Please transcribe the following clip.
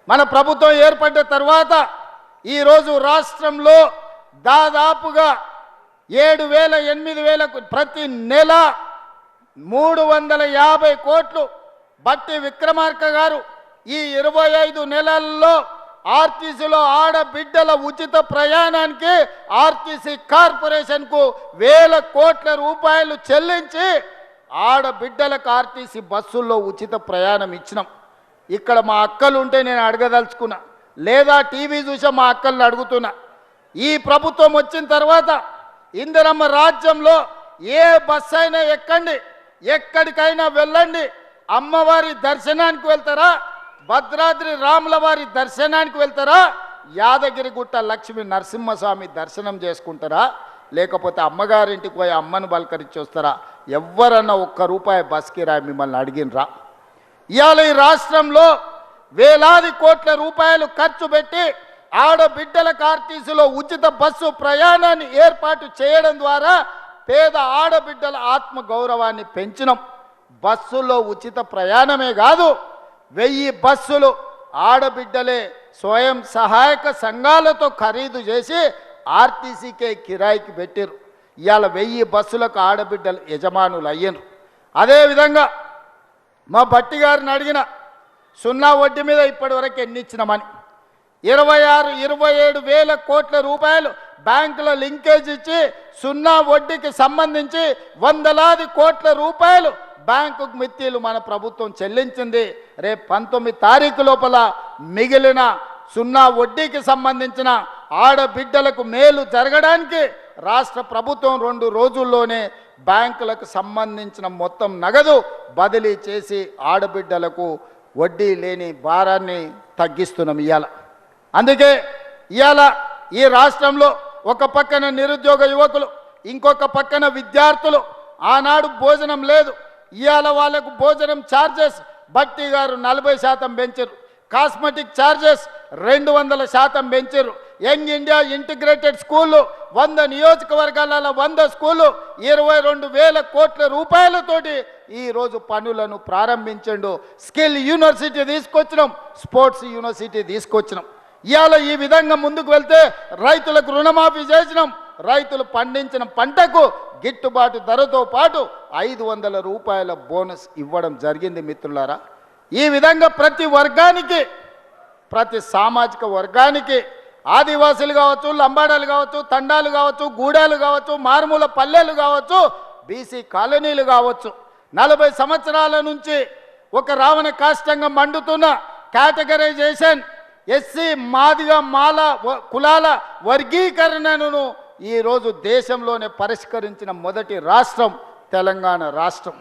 మన ప్రభుత్వం ఏర్పడ్డ తర్వాత ఈరోజు రాష్ట్రంలో దాదాపుగా 7,000 8,000 ప్రతి నెల 350 కోట్లు బట్టి విక్రమార్క గారు ఈ 25 నెలల్లో ఆర్టీసీలో ఆడబిడ్డల ఉచిత ప్రయాణానికి ఆర్టీసీ కార్పొరేషన్కు 1,000 కోట్ల రూపాయలు చెల్లించి ఆడబిడ్డలకు ఆర్టీసీ బస్సుల్లో ఉచిత ప్రయాణం ఇచ్చినాం. ఇక్కడ మా అక్కలు ఉంటే నేను అడగదలుచుకున్నా, లేదా టీవీ చూసా మా అక్కల్ని అడుగుతున్నా. ఈ ప్రభుత్వం వచ్చిన తర్వాత ఇందిరమ్మ రాజ్యంలో ఏ బస్సు అయినా ఎక్కండి, ఎక్కడికైనా వెళ్ళండి, అమ్మవారి దర్శనానికి వెళ్తారా, భద్రాద్రి రాముల వారి దర్శనానికి వెళ్తారా, యాదగిరిగుట్ట లక్ష్మీ నరసింహస్వామి దర్శనం చేసుకుంటారా, లేకపోతే అమ్మగారింటికి పోయి అమ్మను బలకరించి వస్తారా? ఎవరన్నా ₹1 బస్ కిరాయి మిమ్మల్ని అడిగినరా? ఇవాళ ఈ రాష్ట్రంలో వేలాది కోట్ల రూపాయలు ఖర్చు పెట్టి ఆడబిడ్డలకు ఆర్టీసీలో ఉచిత బస్సు ప్రయాణాన్ని ఏర్పాటు చేయడం ద్వారా పేద ఆడబిడ్డల ఆత్మ గౌరవాన్ని పెంచినాం. బస్సులో ఉచిత ప్రయాణమే కాదు, 1000 బస్సులు ఆడబిడ్డలే స్వయం సహాయక సంఘాలతో ఖరీదు చేసి ఆర్టీసీకే కిరాయికి పెట్టారు. ఇవాళ 1000 బస్సులకు ఆడబిడ్డలు యజమానులు అయ్యారు. అదేవిధంగా మా బట్టి గారిని అడిగిన 0 వడ్డీ మీద ఇప్పటివరకు ఎన్ని ఇచ్చినామని 26-27 వేల కోట్ల రూపాయలు బ్యాంకుల లింకేజ్ ఇచ్చి 0 వడ్డీకి సంబంధించి వందలాది కోట్ల రూపాయలు బ్యాంకుకు మిత్తీలు మన ప్రభుత్వం చెల్లించింది. రేపు 19 తారీఖు లోపల మిగిలిన 0 వడ్డీకి సంబంధించిన ఆడబిడ్డలకు మేలు జరగడానికి రాష్ట్ర ప్రభుత్వం 2 రోజుల్లోనే బ్యాంకులకు సంబంధించిన మొత్తం నగదు బదిలీ చేసి ఆడబిడ్డలకు వడ్డీ లేని భారాన్ని తగ్గిస్తున్నాం ఇవాళ. అందుకే ఇవాళ ఈ రాష్ట్రంలో ఒక పక్కన నిరుద్యోగ యువకులు, ఇంకొక పక్కన విద్యార్థులు. ఆనాడు భోజనం లేదు, ఇవాళ వాళ్ళకు భోజనం ఛార్జెస్ బట్టి గారు 40% పెంచారు. కాస్మెటిక్ ఛార్జెస్ 200% పెంచారు. యంగ్ ఇండియా ఇంటిగ్రేటెడ్ స్కూళ్ళు 100 నియోజకవర్గాల 100 స్కూళ్ళు 22,000 కోట్ల రూపాయలతోటి ఈరోజు పనులను ప్రారంభించండు. స్కిల్ యూనివర్సిటీ తీసుకొచ్చినాం, స్పోర్ట్స్ యూనివర్సిటీ తీసుకొచ్చినాం. ఇవాళ ఈ విధంగా ముందుకు వెళ్తే రైతులకు రుణమాఫీ చేసినాం. రైతులు పండించిన పంటకు గిట్టుబాటు ధరతో పాటు 500 రూపాయల బోనస్ ఇవ్వడం జరిగింది మిత్రులారా. ఈ విధంగా ప్రతి వర్గానికి, ప్రతి సామాజిక వర్గానికి, ఆదివాసులు కావచ్చు, లంబాడాలు కావచ్చు, తండాలు కావచ్చు, గూడాలు కావచ్చు, మారుమూల పల్లెలు కావచ్చు, బీసీ కాలనీలు కావచ్చు, 40 సంవత్సరాల నుంచి ఒక రావణ కాష్టంగా మండుతున్న కేటగరైజేషన్, ఎస్సీ మాదిగ మాల కులాల వర్గీకరణను ఈరోజు దేశంలోనే పరిష్కరించిన మొదటి రాష్ట్రం తెలంగాణ రాష్ట్రం.